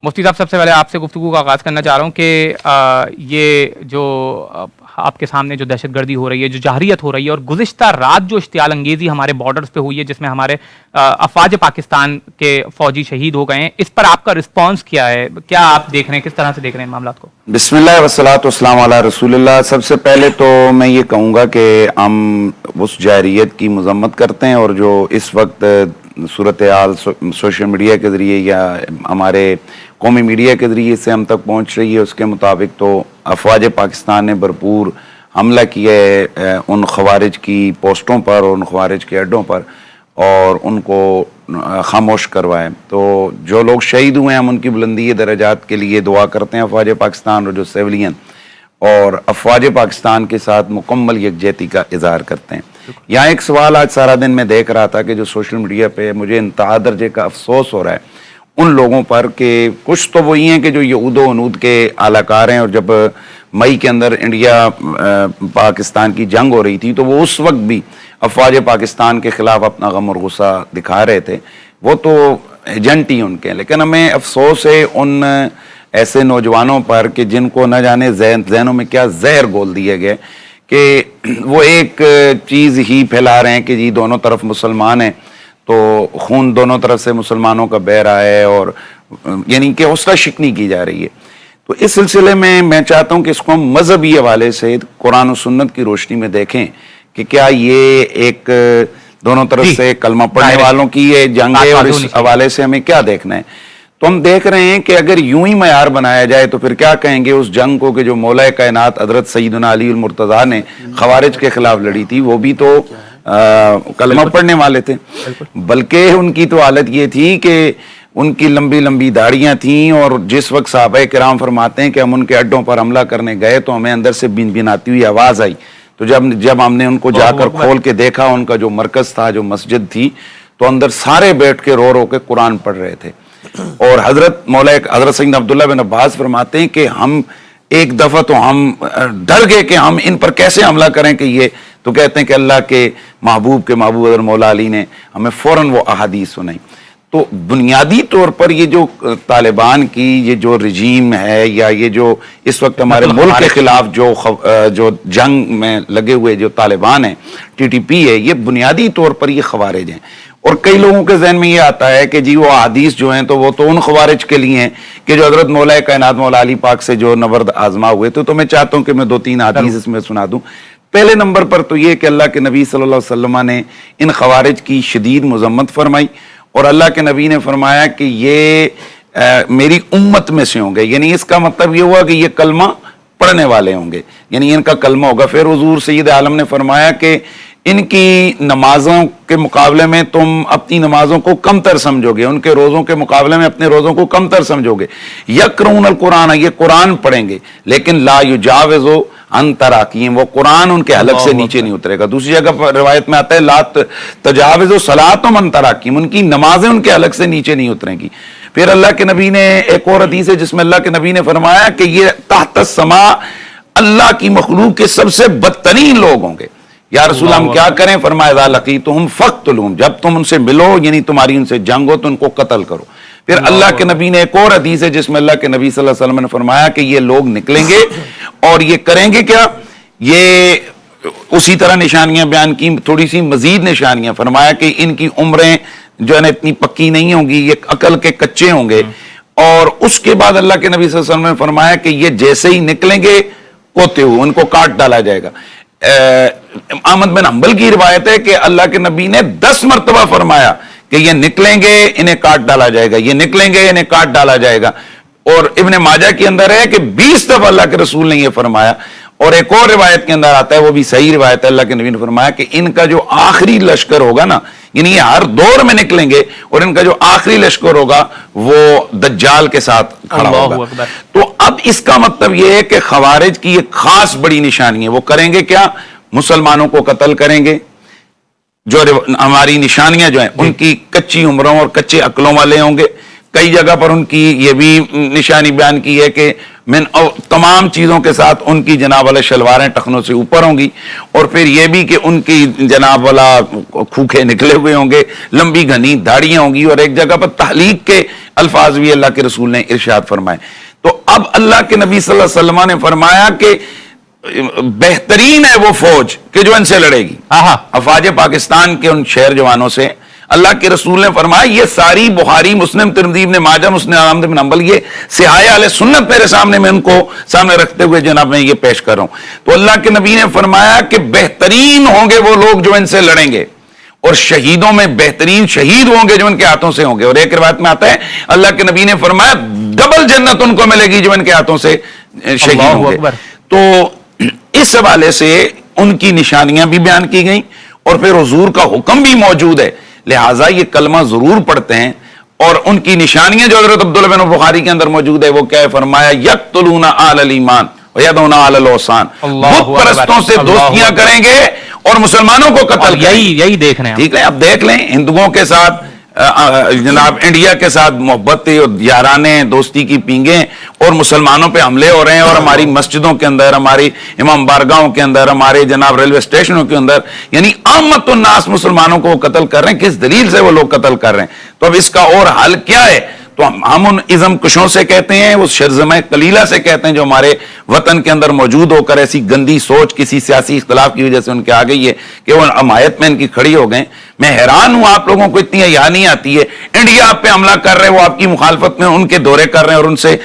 مفتی صاحب، سب سے پہلے آپ سے گفتگو کا آغاز کرنا چاہ رہا ہوں کہ یہ جو آپ کے سامنے جو دہشت گردی ہو رہی ہے، جو جہریت ہو رہی ہے، اور گزشتہ رات جو اشتعال انگیزی ہمارے بارڈرز پہ ہوئی ہے جس میں ہمارے افواج پاکستان کے فوجی شہید ہو گئے ہیں، اس پر آپ کا رسپانس کیا ہے؟ کیا آپ دیکھ رہے ہیں، کس طرح سے دیکھ رہے ہیں معاملات کو؟ بسم اللہ والصلاۃ والسلام علی رسول اللہ۔ سب سے پہلے تو میں یہ کہوں گا کہ ہم اس جارحیت کی مذمت کرتے ہیں، اور جو اس وقت صورتحال سوشل میڈیا کے ذریعے یا ہمارے قومی میڈیا کے ذریعے سے ہم تک پہنچ رہی ہے، اس کے مطابق تو افواج پاکستان نے بھرپور حملہ کیا ہے ان خوارج کی پوسٹوں پر اور ان خوارج کے اڈوں پر، اور ان کو خاموش کروائے۔ تو جو لوگ شہید ہوئے ہیں ہم ان کی بلندی درجات کے لیے دعا کرتے ہیں، افواج پاکستان اور جو سیولین اور افواج پاکستان کے ساتھ مکمل یکجہتی کا اظہار کرتے ہیں۔ یہاں ایک سوال آج سارا دن میں دیکھ رہا تھا کہ جو سوشل میڈیا پہ مجھے انتہا درجے کا افسوس ہو رہا ہے ان لوگوں پر کہ کچھ تو وہی ہیں کہ جو یہود و عنود کے اعلی کار ہیں، اور جب مئی کے اندر انڈیا پاکستان کی جنگ ہو رہی تھی تو وہ اس وقت بھی افواج پاکستان کے خلاف اپنا غم اور غصہ دکھا رہے تھے، وہ تو ایجنٹ ہی ان کے ہیں۔ لیکن ہمیں افسوس ہے ان ایسے نوجوانوں پر کہ جن کو نہ جانے ذہنوں میں کیا زہر گھول دیا گیا کہ وہ ایک چیز ہی پھیلا رہے ہیں کہ جی دونوں طرف مسلمان ہیں تو خون دونوں طرف سے مسلمانوں کا بہہ رہا ہے، اور یعنی کہ حوصلہ شکنی کی جا رہی ہے۔ تو اس سلسلے میں چاہتا ہوں کہ اس کو ہم مذہبی حوالے سے قرآن و سنت کی روشنی میں دیکھیں کہ کیا یہ ایک دونوں طرف سے کلمہ پڑھنے والوں کی یہ جنگ ہے، اور اس حوالے سے ہمیں کیا دیکھنا ہے۔ تو ہم دیکھ رہے ہیں کہ اگر یوں ہی معیار بنایا جائے تو پھر کیا کہیں گے اس جنگ کو کہ جو مولا کائنات حضرت سیدنا علی المرتضیٰ نے خوارج کے خلاف لڑی تھی، وہ بھی تو کلمہ پڑھنے والے تھے، بلکہ ان کی تو حالت یہ تھی کہ ان کی لمبی لمبی داڑیاں تھیں، اور جس وقت صحابہ کرام فرماتے ہیں کہ ہم ان کے اڈوں پر حملہ کرنے گئے تو ہمیں اندر سے بن بناتی ہوئی آواز آئی، تو جب ہم نے ان کو جا کر کھول کے دیکھا ان کا جو مرکز تھا، جو مسجد تھی، تو اندر سارے بیٹھ کے رو رو کے قرآن پڑھ رہے تھے۔ اور حضرت سیدنا عبداللہ بن عباس فرماتے ہیں کہ ہم ایک دفعہ تو ہم ڈر گئے کہ ہم ان پر کیسے حملہ کریں، کہ یہ تو کہتے ہیں کہ اللہ کے محبوب حضرت مولا علی نے ہمیں فوراً وہ احادیث سنائی۔ تو بنیادی طور پر یہ جو طالبان کی یہ جو رجیم ہے، یا یہ جو اس وقت ہمارے ملک کے خلاف جو جنگ میں لگے ہوئے جو طالبان ہیں، ٹی ٹی پی ہے، یہ بنیادی طور پر یہ خوارج ہیں۔ اور کئی لوگوں کے ذہن میں یہ آتا ہے کہ جی وہ حدیث جو ہیں تو وہ تو ان خوارج کے لیے ہیں کہ جو حضرت مولا کائنات مولا علی پاک سے جو نبرد آزما ہوئے تھے۔ تو میں چاہتا ہوں کہ میں 2-3 حدیث اس میں سنا دوں۔ پہلے نمبر پر تو یہ کہ اللہ کے نبی صلی اللہ علیہ وسلم نے ان خوارج کی شدید مذمت فرمائی، اور اللہ کے نبی نے فرمایا کہ یہ میری امت میں سے ہوں گے، یعنی اس کا مطلب یہ ہوا کہ یہ کلمہ پڑھنے والے ہوں گے، یعنی ان کا کلمہ ہوگا۔ پھر حضور سید عالم نے فرمایا کہ ان کی نمازوں کے مقابلے میں تم اپنی نمازوں کو کم تر سمجھو گے، ان کے روزوں کے مقابلے میں اپنے روزوں کو کم تر سمجھو گے۔ یقرؤون القرآن، یہ قرآن پڑھیں گے، لیکن لا یجاوز عن تراقیم، وہ قرآن ان کے حلق سے نیچے نہیں اترے گا۔ دوسری جگہ پر روایت میں آتا ہے لا تجاوز صلاتهم عن تراقیم، ان کی نمازیں ان کے حلق سے نیچے نہیں اتریں گی۔ پھر اللہ کے نبی نے ایک اور حدیث ہے جس میں اللہ کے نبی نے فرمایا کہ یہ تحت السماء اللہ کی مخلوق کے سب سے بدترین لوگ ہوں گے۔ یا رسول ہم کیا کریں؟ فرمایا اذا لقیتم فاقتلوہم، جب تم ان سے ملو یعنی تمہاری ان سے جنگ ہو تو ان کو قتل کرو۔ پھر اللہ کے نبی نے ایک اور حدیث ہے جس میں اللہ کے نبی صلی اللہ علیہ وسلم نے فرمایا کہ یہ لوگ نکلیں گے اور یہ کریں گے کیا؟ یہ اسی طرح نشانیاں بیان کی، تھوڑی سی مزید نشانیاں فرمایا کہ ان کی عمریں جو ہے نا اتنی پکی نہیں ہوں گی، یہ عقل کے کچے ہوں گے۔ اور اس کے بعد اللہ کے نبی صلی اللہ علیہ وسلم نے فرمایا کہ یہ جیسے ہی نکلیں گے کوتے ہوئے ان کو کاٹ ڈالا جائے گا۔ احمد بن حنبل کی روایت ہے کہ اللہ کے نبی نے 10 مرتبہ فرمایا کہ یہ نکلیں گے انہیں کاٹ ڈالا جائے گا، یہ نکلیں گے انہیں کاٹ ڈالا جائے گا۔ اور ابن ماجہ کے اندر ہے کہ 20 دفعہ اللہ کے رسول نے یہ فرمایا۔ اور ایک اور روایت کے اندر آتا ہے، وہ بھی صحیح روایت ہے، اللہ کے نبی نے فرمایا کہ ان کا جو آخری لشکر ہوگا نا، یعنی یہ ہر دور میں نکلیں گے، اور ان کا جو آخری لشکر ہوگا وہ دجال کے ساتھ کھڑا ہوگا۔ تو اب اس کا مطلب یہ ہے کہ خوارج کی ایک خاص بڑی نشانی ہے، وہ کریں گے کیا؟ مسلمانوں کو قتل کریں گے، جو ہماری نشانیاں جو ہیں ان کی کچی عمروں اور کچے عقلوں والے ہوں گے، کئی جگہ پر ان کی یہ بھی نشانی بیان کی ہے کہ تمام چیزوں کے ساتھ ان کی جناب والا شلواریں ٹخنوں سے اوپر ہوں گی، اور پھر یہ بھی کہ ان کی جناب والا کھوکھے نکلے ہوئے ہوں گے، لمبی گھنی داڑیاں ہوں گی، اور ایک جگہ پر تحلیق کے الفاظ بھی اللہ کے رسول نے ارشاد فرمائے۔ تو اب اللہ کے نبی صلی اللہ علیہ وسلم نے فرمایا کہ بہترین ہے وہ فوج کہ جو ان سے لڑے گی، افواج پاکستان کے ان شہر جوانوں سے۔ اللہ کے رسول نے فرمایا یہ ساری بخاری، مسلم، ترمذی، ابن ماجہ، مسند احمد بن حنبل، یہ سہائے اہل سنت میرے سامنے، میں ان کو سامنے رکھتے ہوئے جناب میں یہ پیش کر رہا ہوں۔ تو اللہ کے نبی نے فرمایا کہ بہترین ہوں گے وہ لوگ جو ان سے لڑیں گے، اور شہیدوں میں بہترین شہید ہوں گے جو ان کے ہاتھوں سے ہوں گے، اور ایک روایت میں آتا ہے اللہ کے نبی نے فرمایا ڈبل جنت ان کو ملے گی جو ان کے ہاتھوں سے شہید ہوں گے۔ تو اس حوالے سے ان کی نشانیاں بھی بیان کی گئیں، اور پھر حضور کا حکم بھی موجود ہے، لہٰذا یہ کلمہ ضرور پڑھتے ہیں۔ اور ان کی نشانیاں جو حضرت عبداللہ بن بخاری کے اندر موجود ہے وہ کیا ہے؟ فرمایا یقتلون آل الایمان ویدعون آل الاوثان، بت پرستوں سے دوستیاں کریں گے اور مسلمانوں کو قتل کریں گے۔ یہی دیکھ رہے ہیں، ٹھیک ہے، اب دیکھ لیں ہندوؤں کے ساتھ جناب انڈیا کے ساتھ محبت یارانے دوستی کی پینگیں، اور مسلمانوں پہ حملے ہو رہے ہیں، اور ہماری مسجدوں کے اندر، ہماری امام بارگاہوں کے اندر، ہمارے جناب ریلوے اسٹیشنوں کے اندر، یعنی عامت الناس مسلمانوں کو قتل کر رہے ہیں۔ کس دلیل سے وہ لوگ قتل کر رہے ہیں؟ تو اب اس کا اور حل کیا ہے؟ تو ہم ان ازم کشوں سے کہتے ہیں، اس شرذمہ قلیلہ سے کہتے ہیں جو ہمارے وطن کے اندر موجود ہو کر ایسی گندی سوچ کسی سیاسی اختلاف کی وجہ سے ان کے آ گئی ہے کہ وہ حمایت میں ان کی کھڑی ہو گئے۔ میں حیران ہوں آپ لوگوں کو اتنی حیا نہیں آتی ہے۔ انڈیا آپ پہ حملہ کر رہے، وہ آپ کی مخالفت میں ان کے دورے کر رہے ہیں اور ان سے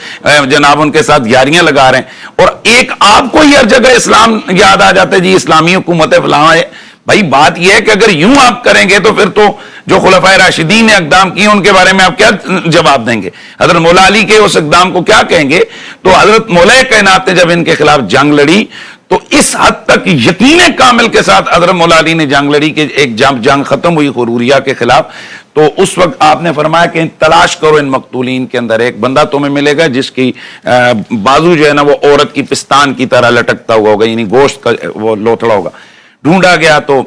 جناب ان کے ساتھ یاریاں لگا رہے ہیں، اور ایک آپ کو ہی ہر جگہ اسلام یاد آ جاتا ہے، جی اسلامی حکومت فلاں ہے۔ بھائی بات یہ ہے کہ اگر یوں آپ کریں گے تو پھر تو جو خلفائے راشدین نے اقدام کیے ان کے بارے میں آپ کیا جواب دیں گے؟ حضرت مولا علی کے اس اقدام کو کیا کہیں گے؟ تو حضرت مولا کائنات نے جب ان کے خلاف جنگ لڑی تو اس حد تک یقین کامل کے ساتھ حضرت مولا علی نے جنگ لڑی کہ ایک جنگ ختم ہوئی غروریہ کے خلاف، تو اس وقت آپ نے فرمایا کہ تلاش کرو ان مقتولین کے اندر ایک بندہ تمہیں ملے گا جس کی بازو جو ہے نا وہ عورت کی پستان کی طرح لٹکتا ہوا ہوگا، یعنی گوشت کا وہ لوتھڑا ہوگا۔ ڈھونڈا گیا تو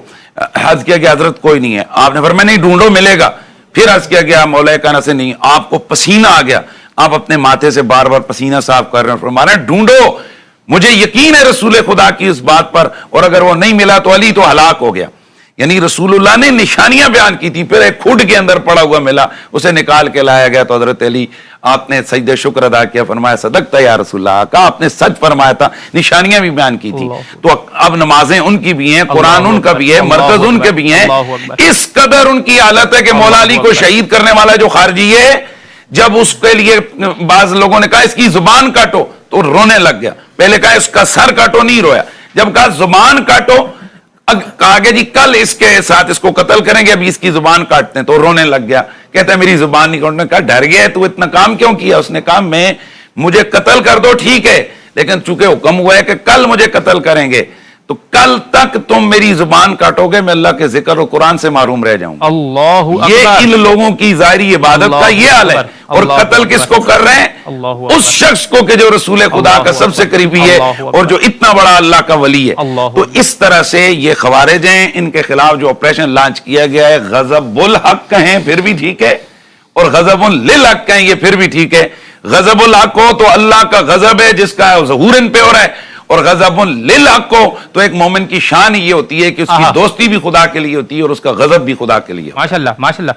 حض کیا گیا حضرت کوئی نہیں ہے، آپ نے فرمایا نہیں ڈھونڈو ملے گا۔ پھر حض کیا گیا مولا کانا سے نہیں، آپ کو پسینہ آ گیا، آپ اپنے ماتھے سے بار بار پسینہ صاف کر رہے ہیں، فرما رہے ہیں ڈھونڈو، مجھے یقین ہے رسول خدا کی اس بات پر، اور اگر وہ نہیں ملا تو علی تو ہلاک ہو گیا۔ یعنی رسول اللہ نے نشانیاں بیان کی تھی، پھر ایک کھڈ کے اندر پڑا ہوا ملا، اسے نکال کے لایا گیا تو حضرت علی آپ نے سجدہ شکر ادا کیا، فرمایا صدقتا یا رسول اللہ، کہا آپ نے سچ فرمایا تھا، نشانیاں بھی بیان کی تھی۔ تو اب نمازیں ان کی بھی ہیں، قرآن ان کا بھی ہے، مرکز ان کے بھی ہیں۔ اس قدر ان کی حالت ہے کہ مولا علی کو شہید کرنے والا جو خارجی ہے، جب اس کے لیے بعض لوگوں نے کہا اس کی زبان کاٹو تو رونے لگ گیا، پہلے کہا اس کا سر کاٹو، نہیں رویا، جب کہا زبان کاٹو، کہا کہ جی کل اس کے ساتھ اس کو قتل کریں گے، ابھی اس کی زبان کاٹتے ہیں، تو رونے لگ گیا، کہتا ہے میری زبان نہیں کاٹنے۔ کہا ڈر گیا ہے تو اتنا کام کیوں کیا؟ اس نے کہا مجھے قتل کر دو ٹھیک ہے، لیکن چونکہ حکم ہوا ہے کہ کل مجھے قتل کریں گے تو کل تک تم میری زبان کاٹو گے، میں اللہ کے ذکر اور قرآن سے محروم رہ جاؤں گا۔ اللہ اکبر۔ یہ ان لوگوں کی ظاہری عبادت کا یہ حال ہے، اور قتل کس کو کر رہے ہیں؟ اس شخص کو کہ جو رسول خدا کا سب سے قریبی ہے اور جو اتنا بڑا اللہ کا ولی ہے۔ تو اس طرح سے یہ خوارج ہیں، ان کے خلاف جو آپریشن لانچ کیا گیا ہے، غضب الحق کہیں پھر بھی ٹھیک ہے، اور غضب للحق کہیں یہ پھر بھی ٹھیک ہے۔ غضب الحق ہو تو اللہ کا غضب ہے جس کا ظہور ان پہ ہو رہا ہے، اور غضب للحق کو تو ایک مومن کی شان یہ ہوتی ہے کہ اس کی دوستی بھی خدا کے لیے ہوتی ہے اور اس کا غضب بھی خدا کے لیے۔ ماشاءاللہ ماشاءاللہ۔